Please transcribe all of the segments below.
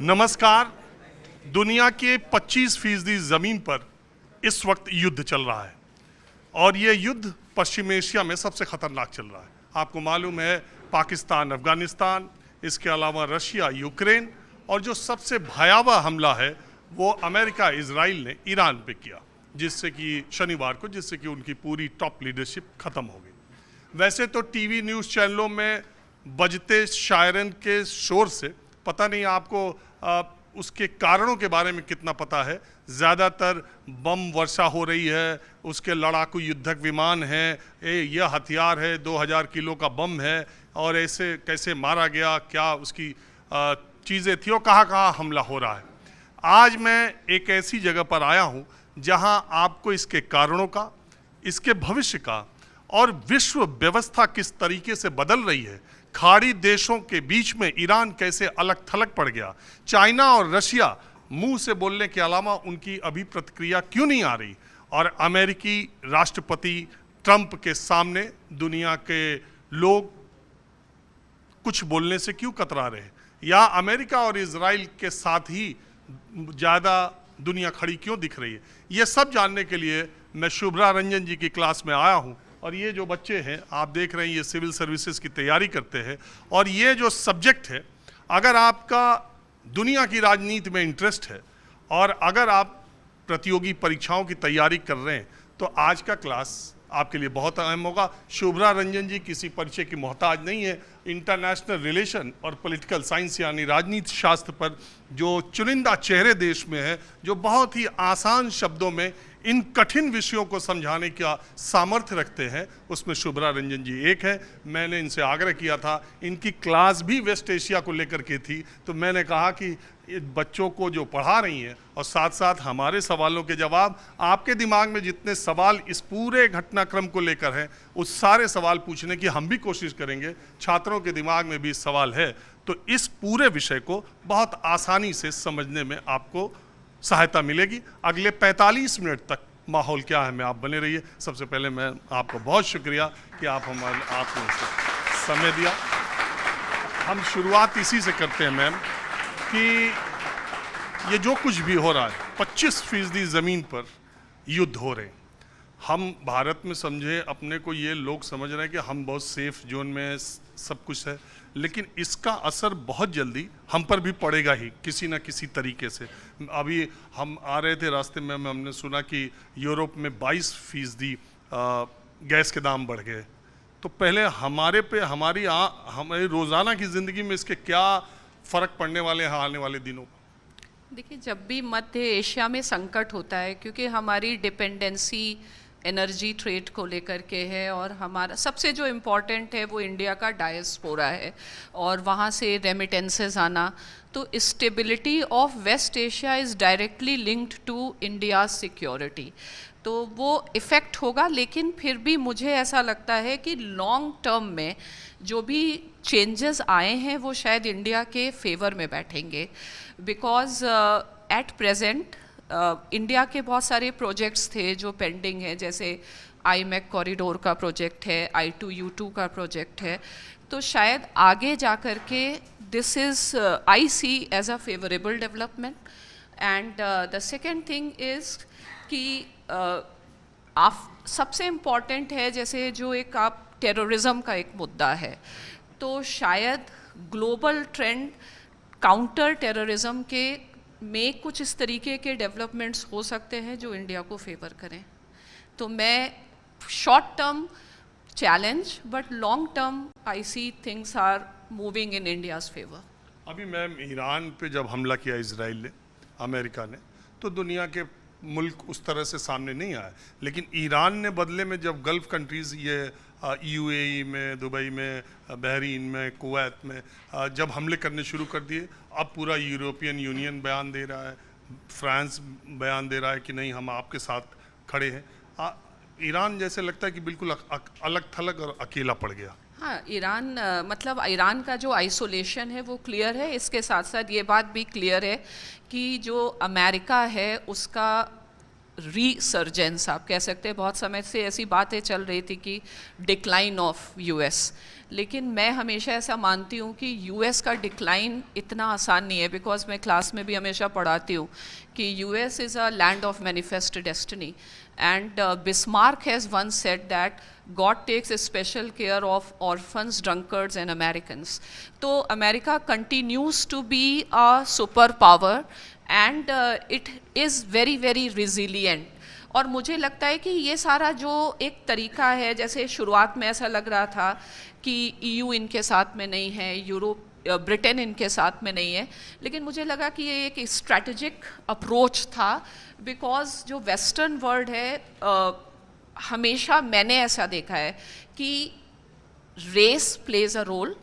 नमस्कार। दुनिया के 25% ज़मीन पर इस वक्त युद्ध चल रहा है और ये युद्ध पश्चिम एशिया में सबसे खतरनाक चल रहा है। आपको मालूम है, पाकिस्तान अफगानिस्तान, इसके अलावा रशिया यूक्रेन, और जो सबसे भयावह हमला है वो अमेरिका इजराइल ने ईरान पे किया, जिससे कि शनिवार को उनकी पूरी टॉप लीडरशिप ख़त्म हो गई। वैसे तो टीवी न्यूज़ चैनलों में बजते शायरन के शोर से पता नहीं आपको उसके कारणों के बारे में कितना पता है। ज़्यादातर बम वर्षा हो रही है, उसके लड़ाकू युद्धक विमान हैं, यह हथियार है, 2000 किलो का बम है, और ऐसे कैसे मारा गया, क्या उसकी चीज़ें थी और कहाँ कहाँ हमला हो रहा है। आज मैं एक ऐसी जगह पर आया हूँ जहाँ आपको इसके कारणों का, इसके भविष्य का और विश्व व्यवस्था किस तरीके से बदल रही है, खाड़ी देशों के बीच में ईरान कैसे अलग थलग पड़ गया, चाइना और रशिया मुंह से बोलने के अलावा उनकी अभी प्रतिक्रिया क्यों नहीं आ रही, और अमेरिकी राष्ट्रपति ट्रंप के सामने दुनिया के लोग कुछ बोलने से क्यों कतरा रहे हैं, या अमेरिका और इजराइल के साथ ही ज़्यादा दुनिया खड़ी क्यों दिख रही है। ये सब जानने के लिए मैं शुभ्रा रंजन जी की क्लास में आया हूँ। और ये जो बच्चे हैं आप देख रहे हैं, ये सिविल सर्विसेज की तैयारी करते हैं, और ये जो सब्जेक्ट है, अगर आपका दुनिया की राजनीति में इंटरेस्ट है और अगर आप प्रतियोगी परीक्षाओं की तैयारी कर रहे हैं तो आज का क्लास आपके लिए बहुत अहम होगा। शुभ्रा रंजन जी किसी परिचय की मोहताज नहीं है। इंटरनेशनल रिलेशन और पॉलिटिकल साइंस यानी राजनीति शास्त्र पर जो चुनिंदा चेहरे देश में है, जो बहुत ही आसान शब्दों में इन कठिन विषयों को समझाने का सामर्थ्य रखते हैं, उसमें शुभ्रा रंजन जी एक है। मैंने इनसे आग्रह किया था, इनकी क्लास भी वेस्ट एशिया को लेकर के थी, तो मैंने कहा कि बच्चों को जो पढ़ा रही हैं और साथ साथ हमारे सवालों के जवाब, आपके दिमाग में जितने सवाल इस पूरे घटनाक्रम को लेकर हैं, उस सारे सवाल पूछने की हम भी कोशिश करेंगे। छात्रों के दिमाग में भी सवाल है तो इस पूरे विषय को बहुत आसानी से समझने में आपको सहायता मिलेगी। अगले 45 मिनट तक माहौल क्या है में आप बने रहिए। सबसे पहले मैं आपको बहुत शुक्रिया कि आपने समय दिया। हम शुरुआत इसी से करते हैं मैम कि ये जो कुछ भी हो रहा है, 25% ज़मीन पर युद्ध हो रहे हैं। हम भारत में समझे अपने को, ये लोग समझ रहे हैं कि हम बहुत सेफ जोन में सब कुछ है, लेकिन इसका असर बहुत जल्दी हम पर भी पड़ेगा ही किसी न किसी तरीके से। अभी हम आ रहे थे रास्ते में, हमने सुना कि यूरोप में 22% गैस के दाम बढ़ गए। तो पहले हमारे पे हमारी रोज़ाना की ज़िंदगी में इसके क्या फ़र्क पड़ने वाले हैं आने वाले दिनों में? देखिए, जब भी मध्य एशिया में संकट होता है, क्योंकि हमारी डिपेंडेंसी एनर्जी ट्रेड को लेकर के है, और हमारा सबसे जो इम्पोर्टेंट है वो इंडिया का डायस्पोरा है और वहाँ से रेमिटेंसेस आना, तो stability of West Asia is directly linked to India security. तो वो इफ़ेक्ट होगा, लेकिन फिर भी मुझे ऐसा लगता है कि लॉन्ग टर्म में जो भी चेंजेस आए हैं वो शायद इंडिया के फेवर में बैठेंगे, बिकॉज एट प्रेजेंट इंडिया के बहुत सारे प्रोजेक्ट्स थे जो पेंडिंग हैं, जैसे IMEC कॉरिडोर का प्रोजेक्ट है, I2U2 का प्रोजेक्ट है, तो शायद आगे जा कर के this is I see as a favourable development. And the second thing is कि आप सबसे इम्पॉर्टेंट है, जैसे जो एक आप टेररिज्म का एक मुद्दा है, तो शायद ग्लोबल ट्रेंड काउंटर टेररिज्म के में कुछ इस तरीके के डेवलपमेंट्स हो सकते हैं जो इंडिया को फेवर करें। तो मैं short term challenge but long term I see things are moving in India's favour. अभी मैम, ईरान पे जब हमला किया इजराइल ने, अमेरिका ने, तो दुनिया के मुल्क उस तरह से सामने नहीं आया, लेकिन ईरान ने बदले में जब गल्फ़ कंट्रीज़, ये UAE में, दुबई में, बहरीन में, कुवैत में जब हमले करने शुरू कर दिए, अब पूरा यूरोपियन यूनियन बयान दे रहा है, फ्रांस बयान दे रहा है कि नहीं, हम आपके साथ खड़े हैं। ईरान जैसे लगता है कि बिल्कुल अलग थलग और अकेला पड़ गया। हाँ, ईरान मतलब ईरान का जो आइसोलेशन है वो क्लियर है। इसके साथ साथ ये बात भी क्लियर है कि जो अमेरिका है उसका रीसर्जेंस आप कह सकते हैं, बहुत समय से ऐसी बातें चल रही थी कि डिक्लाइन ऑफ यूएस, लेकिन मैं हमेशा ऐसा मानती हूँ कि यूएस का डिक्लाइन इतना आसान नहीं है, बिकॉज मैं क्लास में भी हमेशा पढ़ाती हूँ कि US is a land of manifest destiny, and Bismarck has once said that God takes special care of orphans, drunkards and Americans. तो America continues to be a super power and it is very very resilient. और मुझे लगता है कि ये सारा जो एक तरीका है, जैसे शुरुआत में ऐसा लग रहा था कि ईयू इनके साथ में नहीं है, यूरोप ब्रिटेन इनके साथ में नहीं है, लेकिन मुझे लगा कि ये एक स्ट्रैटेजिक अप्रोच था, बिकॉज जो वेस्टर्न वर्ल्ड है हमेशा मैंने ऐसा देखा है कि रेस प्लेज अ रोल,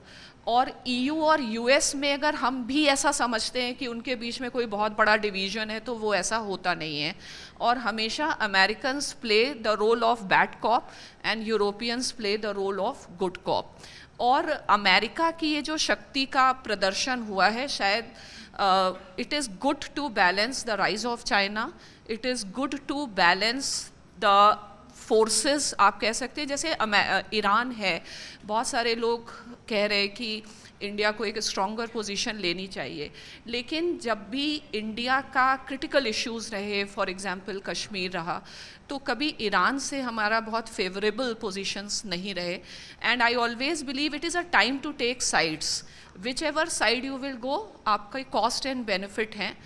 और ईयू और यूएस में अगर हम भी ऐसा समझते हैं कि उनके बीच में कोई बहुत बड़ा डिवीजन है, तो वो ऐसा होता नहीं है। और हमेशा Americans play the role of bad cop and Europeans play the role of good cop. और अमेरिका की ये जो शक्ति का प्रदर्शन हुआ है, शायद it is good to balance the rise of China, it is good to balance the forces आप कह सकते हैं। जैसे ईरान है, बहुत सारे लोग कह रहे हैं कि इंडिया को एक स्ट्रॉन्गर पोजीशन लेनी चाहिए, लेकिन जब भी इंडिया का क्रिटिकल इश्यूज रहे, फॉर एग्जांपल कश्मीर रहा, तो कभी ईरान से हमारा बहुत फेवरेबल पोजीशंस नहीं रहे। And I always believe it is a time to take sides, whichever side you will go, आपका कॉस्ट एंड बेनिफिट हैं,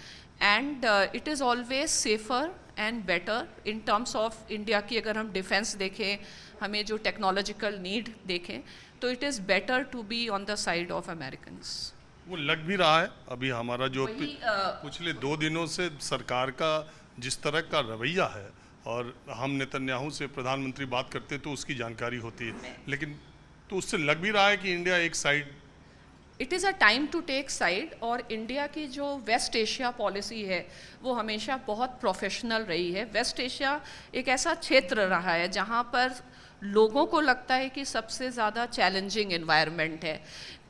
and it is always safer and better in terms of India की। अगर हम defence देखें, हमें जो technological need देखें, तो it is better to be on the side of Americans. वो लग भी रहा है अभी हमारा जो पिछले 2 दिनों से सरकार का जिस तरह का रवैया है, और हम नेतन्याहू से प्रधानमंत्री बात करते तो उसकी जानकारी होती है, लेकिन तो उससे लग भी रहा है कि इंडिया एक side, it is a time to take side. और इंडिया की जो वेस्ट एशिया पॉलिसी है वो हमेशा बहुत प्रोफेशनल रही है। वेस्ट एशिया एक ऐसा क्षेत्र रहा है जहाँ पर लोगों को लगता है कि सबसे ज़्यादा चैलेंजिंग एनवायरनमेंट है,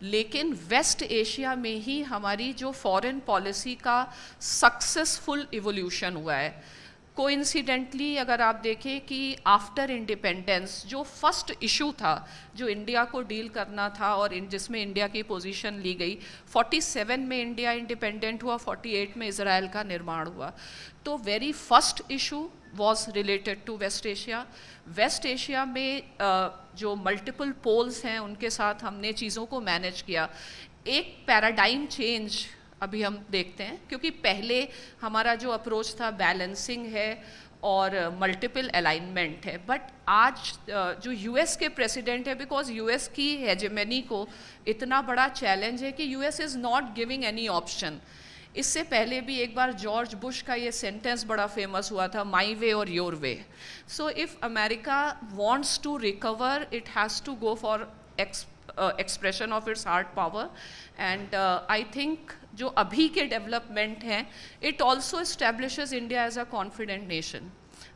लेकिन वेस्ट एशिया में ही हमारी जो फॉरेन पॉलिसी का सक्सेसफुल इवोल्यूशन हुआ है। कोइंसिडेंटली अगर आप देखें कि आफ्टर इंडिपेंडेंस जो फर्स्ट इशू था जो इंडिया को डील करना था और जिसमें इंडिया की पोजीशन ली गई, 47 में इंडिया इंडिपेंडेंट हुआ, 48 में इजराइल का निर्माण हुआ। तो very first issue was related to West Asia. West Asia में जो मल्टीपल पोल्स हैं उनके साथ हमने चीज़ों को मैनेज किया। एक पैराडाइम चेंज अभी हम देखते हैं, क्योंकि पहले हमारा जो अप्रोच था बैलेंसिंग है और मल्टीपल अलाइनमेंट है, बट आज जो यूएस के प्रेसिडेंट है, बिकॉज यूएस की हेजेमनी को इतना बड़ा चैलेंज है कि US is not giving any option. इससे पहले भी एक बार जॉर्ज बुश का ये सेंटेंस बड़ा फेमस हुआ था, माई वे और your way. So if America wants to recover, it has to go for expression of its hard power. And I think जो अभी के डेवलपमेंट हैं, it also establishes India as a confident nation.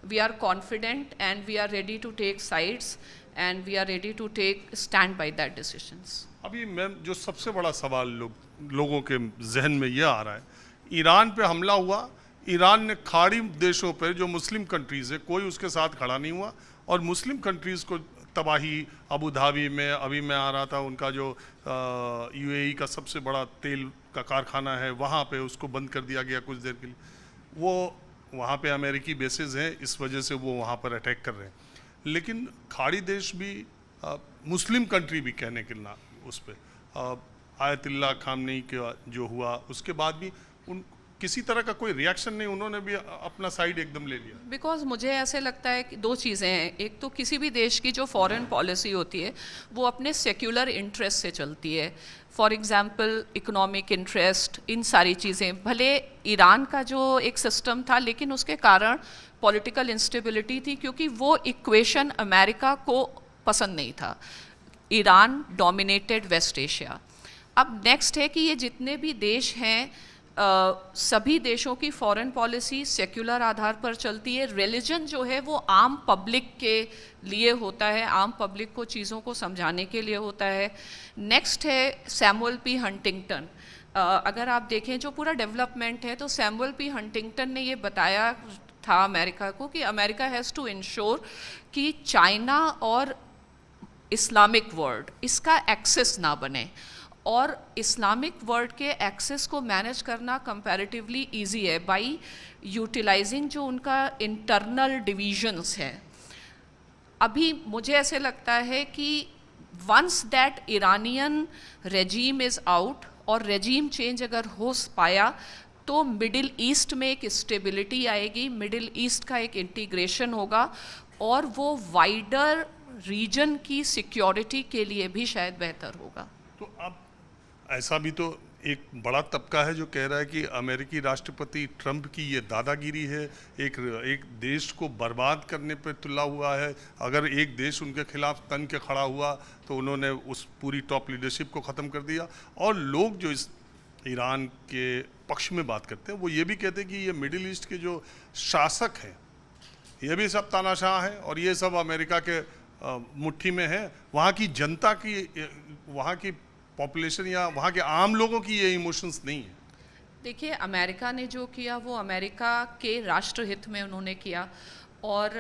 We are confident and we are ready to take sides and we are ready to take stand by that decisions. अभी ma'am जो सबसे बड़ा सवाल लोगों के जहन में यह आ रहा है, ईरान पे हमला हुआ, ईरान ने खाड़ी देशों पर जो मुस्लिम कंट्रीज़ है कोई उसके साथ खड़ा नहीं हुआ, और मुस्लिम कंट्रीज़ को तबाही, अबू धाबी में अभी मैं आ रहा था, उनका जो यूएई का सबसे बड़ा तेल का कारखाना है वहाँ पे उसको बंद कर दिया गया कुछ देर के लिए। वो वहाँ पे अमेरिकी बेसेस हैं, इस वजह से वो वहाँ पर अटैक कर रहे हैं। लेकिन खाड़ी देश भी मुस्लिम कंट्री भी कहने के ना उस पर आयतुल्लाह खामनेई के जो हुआ उसके बाद भी उन किसी तरह का कोई रिएक्शन नहीं, उन्होंने भी अपना साइड एकदम ले लिया। बिकॉज मुझे ऐसे लगता है कि 2 चीज़ें हैं। एक तो किसी भी देश की जो फॉरेन पॉलिसी होती है वो अपने सेक्युलर इंटरेस्ट से चलती है। फॉर एग्जांपल इकोनॉमिक इंटरेस्ट, इन सारी चीज़ें, भले ईरान का जो एक सिस्टम था लेकिन उसके कारण पॉलिटिकल इंस्टेबिलिटी थी, क्योंकि वो इक्वेशन अमेरिका को पसंद नहीं था। Iran dominated West Asia. अब नेक्स्ट है कि ये जितने भी देश हैं, सभी देशों की फॉरेन पॉलिसी सेक्युलर आधार पर चलती है। रिलीजन जो है वो आम पब्लिक के लिए होता है, आम पब्लिक को चीज़ों को समझाने के लिए होता है। नेक्स्ट है सैमुअल पी हंटिंगटन। अगर आप देखें जो पूरा डेवलपमेंट है, तो सैमुअल पी हंटिंगटन ने ये बताया था अमेरिका को कि अमेरिका हैज़ टू इंश्योर कि चाइना और इस्लामिक वर्ल्ड इसका एक्सेस ना बने, और इस्लामिक वर्ल्ड के एक्सेस को मैनेज करना कंपैरेटिवली इजी है बाय यूटिलाइजिंग जो उनका इंटरनल डिविजन्स हैं। अभी मुझे ऐसे लगता है कि once that Iranian regime is out और रेजीम चेंज अगर हो पाया तो मिडिल ईस्ट में एक स्टेबिलिटी आएगी, मिडिल ईस्ट का एक इंटीग्रेशन होगा और वो वाइडर रीजन की सिक्योरिटी के लिए भी शायद बेहतर होगा। तो अब ऐसा भी तो एक बड़ा तबका है जो कह रहा है कि अमेरिकी राष्ट्रपति ट्रंप की ये दादागिरी है, एक देश को बर्बाद करने पर तुला हुआ है। अगर एक देश उनके खिलाफ तन के खड़ा हुआ तो उन्होंने उस पूरी टॉप लीडरशिप को ख़त्म कर दिया। और लोग जो इस ईरान के पक्ष में बात करते हैं वो ये भी कहते हैं कि ये मिडिल ईस्ट के जो शासक हैं ये भी सब तानाशाह हैं और ये सब अमेरिका के मुट्ठी में है। वहाँ की जनता की, वहाँ की पॉपुलेशन या वहाँ के आम लोगों की ये इमोशंस नहीं है। देखिए, अमेरिका ने जो किया वो अमेरिका के राष्ट्रहित में उन्होंने किया, और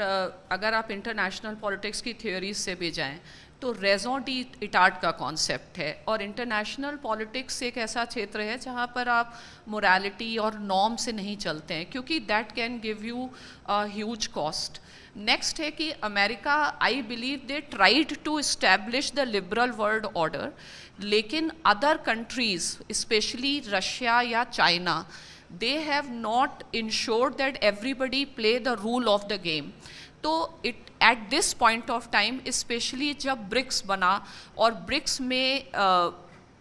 अगर आप इंटरनेशनल पॉलिटिक्स की थ्योरीज से भी जाएं तो रेज़ों डिटार्ट का कॉन्सेप्ट है, और इंटरनेशनल पॉलिटिक्स एक ऐसा क्षेत्र है जहाँ पर आप मोरालिटी और नॉर्म से नहीं चलते हैं, क्योंकि that can give you huge cost. Next है कि America, I believe they tried to establish the liberal world order, लेकिन अदर कंट्रीज स्पेशली रशिया या China, they have not insured that everybody play the rule of the game. तो it at this point of time, specially जब BRICS बना और BRICS में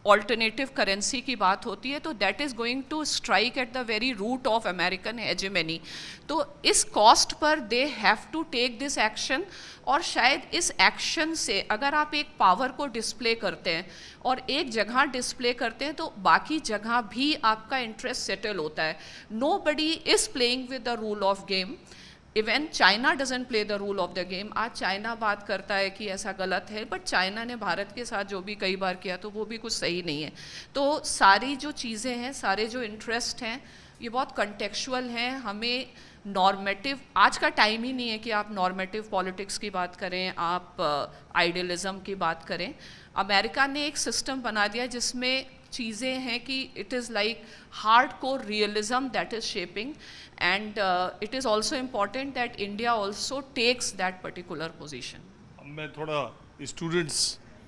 alternative currency की बात होती है, तो that is going to strike at the very root of American hegemony. तो इस कॉस्ट पर they have to take this action, और शायद इस एक्शन से अगर आप एक पावर को डिस्प्ले करते हैं और एक जगह डिस्प्ले करते हैं तो बाकी जगह भी आपका इंटरेस्ट सेटल होता है। Nobody is playing with the rule of game, even China doesn't play the rule of the game. आज चाइना बात करता है कि ऐसा गलत है, बट चाइना ने भारत के साथ जो भी कई बार किया तो वो भी कुछ सही नहीं है। तो सारी जो चीज़ें हैं, सारे जो इंटरेस्ट हैं, ये बहुत कंटेक्चुअल हैं। हमें नॉर्मेटिव, आज का टाइम ही नहीं है कि आप नॉर्मेटिव पॉलिटिक्स की बात करें, आप आइडियलिज्म की बात करें। अमेरिका ने एक सिस्टम बना दिया जिसमें चीज़ें हैं कि it is like hard core realism that is shaping, and it is also important that India also takes that particular position. मैं थोड़ा स्टूडेंट्स,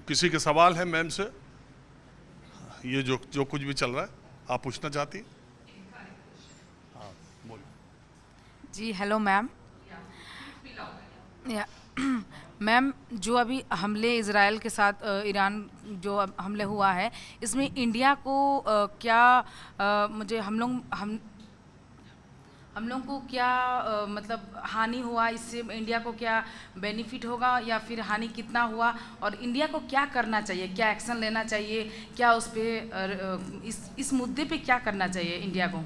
किसी के सवाल है मैम से, ये जो कुछ भी चल रहा है आप पूछना चाहती हैं? हाँ बोलिए। जी हेलो मैम। मैम, जो अभी हमले इज़राइल के साथ ईरान जो हमले हुआ है, इसमें इंडिया को क्या मुझे हम लोग को क्या मतलब हानि हुआ, इससे इंडिया को क्या बेनिफिट होगा या फिर हानि कितना हुआ, और इंडिया को क्या करना चाहिए, क्या एक्शन लेना चाहिए, क्या उस पे इस मुद्दे पे क्या करना चाहिए इंडिया को?